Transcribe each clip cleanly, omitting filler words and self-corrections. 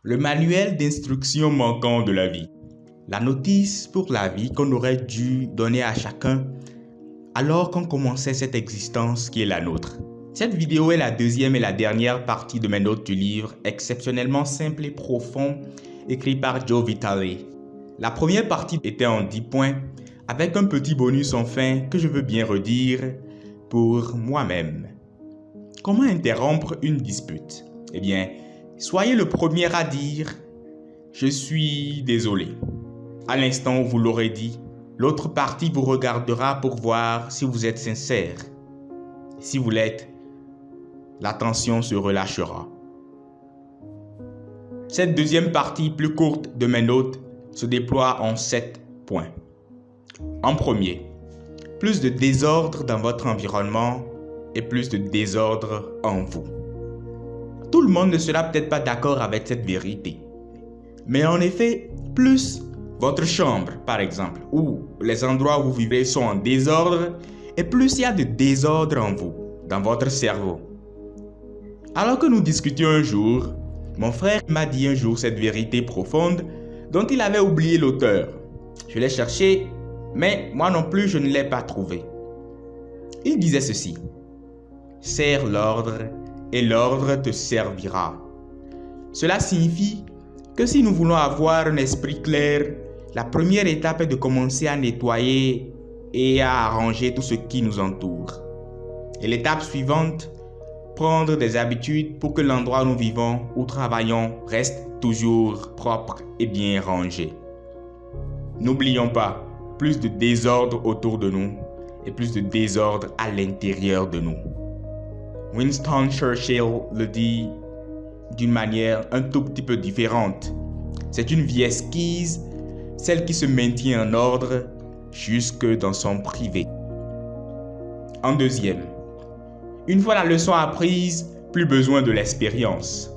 Le manuel d'instruction manquant de la vie. La notice pour la vie qu'on aurait dû donner à chacun alors qu'on commençait cette existence qui est la nôtre. Cette vidéo est la deuxième et la dernière partie de mes notes du livre exceptionnellement simple et profond écrit par Joe Vitale. La première partie était en 10 points avec un petit bonus en fin que je veux bien redire pour moi-même. Comment interrompre une dispute? Eh bien, soyez le premier à dire « Je suis désolé ». À l'instant où vous l'aurez dit, l'autre partie vous regardera pour voir si vous êtes sincère. Si vous l'êtes, la tension se relâchera. Cette deuxième partie plus courte de mes notes se déploie en 7 points. En premier, plus de désordre dans votre environnement et plus de désordre en vous. Tout le monde ne sera peut-être pas d'accord avec cette vérité. Mais en effet, plus votre chambre, par exemple, ou les endroits où vous vivez sont en désordre, et plus il y a de désordre en vous, dans votre cerveau. Alors que nous discutions un jour, mon frère m'a dit un jour cette vérité profonde dont il avait oublié l'auteur. Je l'ai cherché, mais moi non plus je ne l'ai pas trouvé. Il disait ceci: « Serre l'ordre et l'ordre te servira. » Cela signifie que si nous voulons avoir un esprit clair, la première étape est de commencer à nettoyer et à arranger tout ce qui nous entoure. Et l'étape suivante, prendre des habitudes pour que l'endroit où nous vivons ou travaillons reste toujours propre et bien rangé. N'oublions pas, plus de désordre autour de nous et plus de désordre à l'intérieur de nous. Winston Churchill le dit d'une manière un tout petit peu différente. C'est une vie esquisse, celle qui se maintient en ordre jusque dans son privé. En deuxième, une fois la leçon apprise, plus besoin de l'expérience.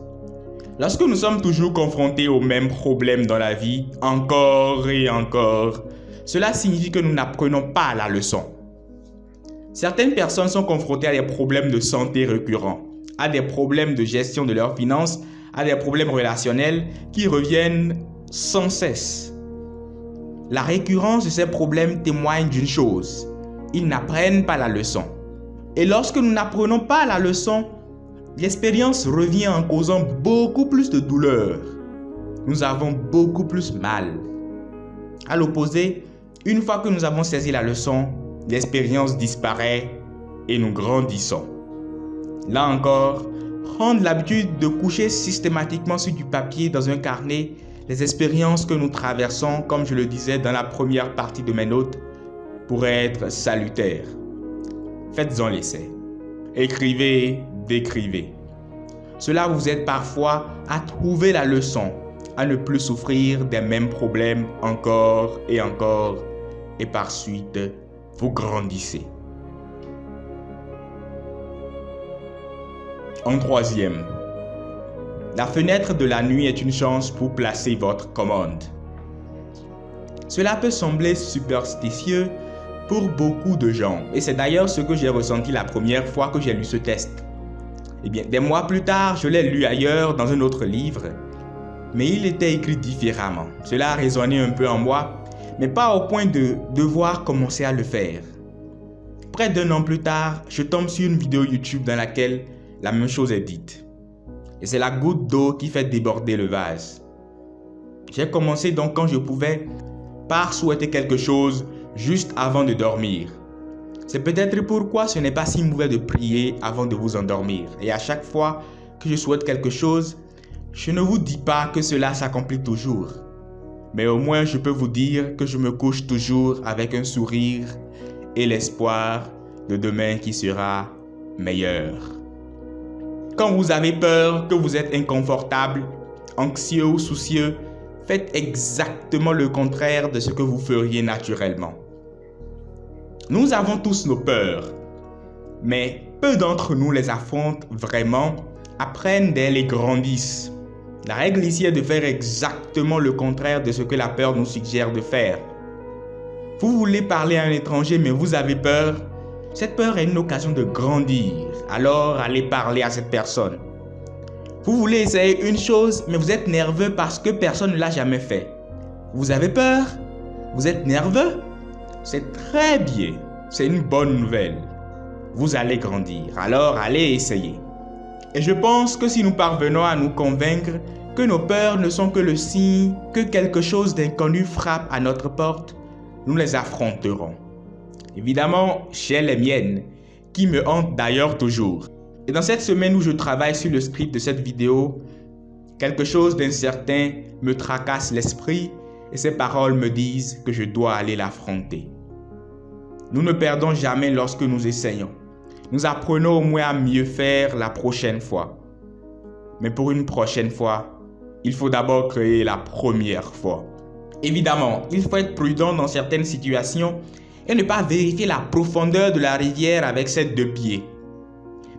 Lorsque nous sommes toujours confrontés aux mêmes problèmes dans la vie, encore et encore, cela signifie que nous n'apprenons pas la leçon. Certaines personnes sont confrontées à des problèmes de santé récurrents, à des problèmes de gestion de leurs finances, à des problèmes relationnels qui reviennent sans cesse. La récurrence de ces problèmes témoigne d'une chose: ils n'apprennent pas la leçon. Et lorsque nous n'apprenons pas la leçon, l'expérience revient en causant beaucoup plus de douleur. Nous avons beaucoup plus mal. À l'opposé, une fois que nous avons saisi la leçon, l'expérience disparaît et nous grandissons. Là encore, prendre l'habitude de coucher systématiquement sur du papier dans un carnet les expériences que nous traversons, comme je le disais dans la première partie de mes notes, pourrait être salutaire. Faites-en l'essai. Écrivez, décrivez. Cela vous aide parfois à trouver la leçon, à ne plus souffrir des mêmes problèmes encore, et par suite, vous grandissez. En troisième, la fenêtre de la nuit est une chance pour placer votre commande. Cela peut sembler superstitieux pour beaucoup de gens, et c'est d'ailleurs ce que j'ai ressenti la première fois que j'ai lu ce test. Eh bien, des mois plus tard, je l'ai lu ailleurs dans un autre livre, mais il était écrit différemment. Cela a résonné un peu en moi, mais pas au point de devoir commencer à le faire. Près d'un an plus tard, je tombe sur une vidéo YouTube dans laquelle la même chose est dite. Et c'est la goutte d'eau qui fait déborder le vase. J'ai commencé donc quand je pouvais par souhaiter quelque chose juste avant de dormir. C'est peut-être pourquoi ce n'est pas si mauvais de prier avant de vous endormir. Et à chaque fois que je souhaite quelque chose, je ne vous dis pas que cela s'accomplit toujours. Mais au moins je peux vous dire que je me couche toujours avec un sourire et l'espoir de demain qui sera meilleur. Quand vous avez peur, que vous êtes inconfortable, anxieux ou soucieux, faites exactement le contraire de ce que vous feriez naturellement. Nous avons tous nos peurs, mais peu d'entre nous les affrontent vraiment, apprennent d'elles et grandissent. La règle ici est de faire exactement le contraire de ce que la peur nous suggère de faire. Vous voulez parler à un étranger mais vous avez peur. Cette peur est une occasion de grandir, alors allez parler à cette personne. Vous voulez essayer une chose, mais vous êtes nerveux parce que personne ne l'a jamais fait. Vous avez peur? Vous êtes nerveux? C'est très bien. C'est une bonne nouvelle. Vous allez grandir, alors allez essayer. Et je pense que si nous parvenons à nous convaincre que nos peurs ne sont que le signe que quelque chose d'inconnu frappe à notre porte, nous les affronterons. Évidemment, j'ai les miennes, qui me hantent d'ailleurs toujours. Et dans cette semaine où je travaille sur le script de cette vidéo, quelque chose d'incertain me tracasse l'esprit et ces paroles me disent que je dois aller l'affronter. Nous ne perdons jamais lorsque nous essayons. Nous apprenons au moins à mieux faire la prochaine fois. Mais pour une prochaine fois, il faut d'abord créer la première fois. Évidemment, il faut être prudent dans certaines situations et ne pas vérifier la profondeur de la rivière avec ses 2 pieds.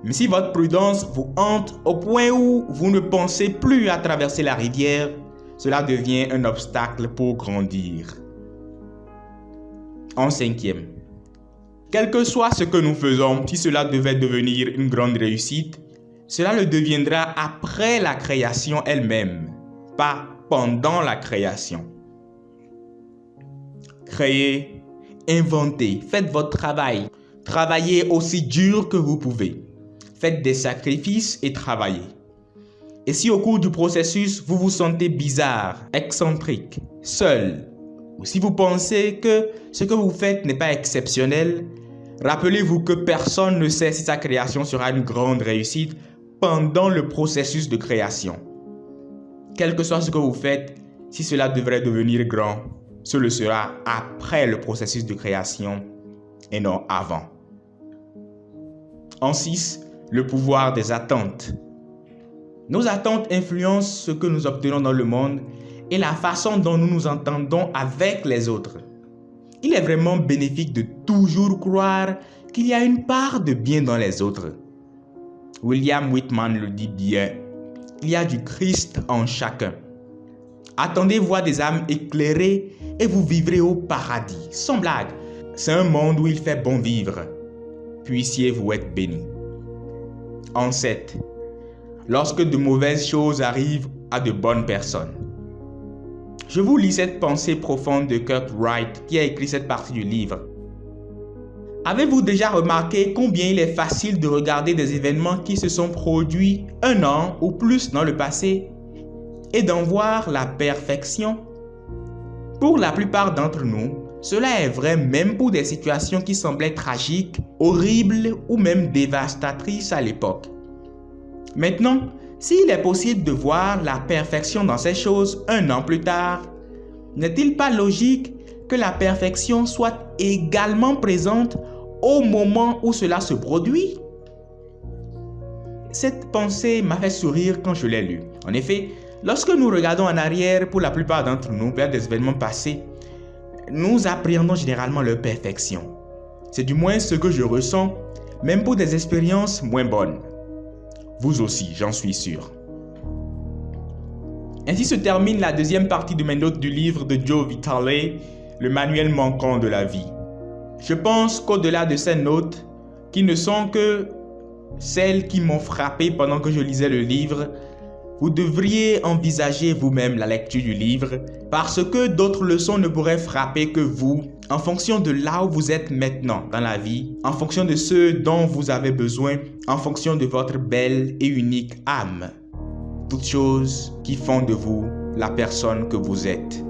Mais si votre prudence vous hante au point où vous ne pensez plus à traverser la rivière, cela devient un obstacle pour grandir. En 5e, quel que soit ce que nous faisons, si cela devait devenir une grande réussite, cela le deviendra après la création elle-même, pas pendant la création. Créez, inventez, faites votre travail. Travaillez aussi dur que vous pouvez. Faites des sacrifices et travaillez. Et si au cours du processus, vous vous sentez bizarre, excentrique, seul, ou si vous pensez que ce que vous faites n'est pas exceptionnel, rappelez-vous que personne ne sait si sa création sera une grande réussite pendant le processus de création. Quel que soit ce que vous faites, si cela devrait devenir grand, ce le sera après le processus de création et non avant. En 6, le pouvoir des attentes. Nos attentes influencent ce que nous obtenons dans le monde et la façon dont nous nous entendons avec les autres. Il est vraiment bénéfique de toujours croire qu'il y a une part de bien dans les autres. William Whitman le dit bien, il y a du Christ en chacun. Attendez voir des âmes éclairées et vous vivrez au paradis. Sans blague, c'est un monde où il fait bon vivre. Puissiez-vous être bénis. En 7, lorsque de mauvaises choses arrivent à de bonnes personnes. Je vous lis cette pensée profonde de Kurt Wright qui a écrit cette partie du livre. Avez-vous déjà remarqué combien il est facile de regarder des événements qui se sont produits 1 an ou plus dans le passé et d'en voir la perfection? Pour la plupart d'entre nous, cela est vrai même pour des situations qui semblaient tragiques, horribles ou même dévastatrices à l'époque. Maintenant, s'il est possible de voir la perfection dans ces choses 1 an plus tard, n'est-il pas logique que la perfection soit également présente au moment où cela se produit? Cette pensée m'a fait sourire quand je l'ai lue. En effet, lorsque nous regardons en arrière, pour la plupart d'entre nous, vers des événements passés, nous appréhendons généralement leur perfection. C'est du moins ce que je ressens, même pour des expériences moins bonnes. Vous aussi, j'en suis sûr. Ainsi se termine la 2e partie de mes notes du livre de Joe Vitale, Le manuel manquant de la vie. Je pense qu'au-delà de ces notes, qui ne sont que celles qui m'ont frappé pendant que je lisais le livre, vous devriez envisager vous-même la lecture du livre parce que d'autres leçons ne pourraient frapper que vous en fonction de là où vous êtes maintenant dans la vie, en fonction de ce dont vous avez besoin, en fonction de votre belle et unique âme. Toutes choses qui font de vous la personne que vous êtes.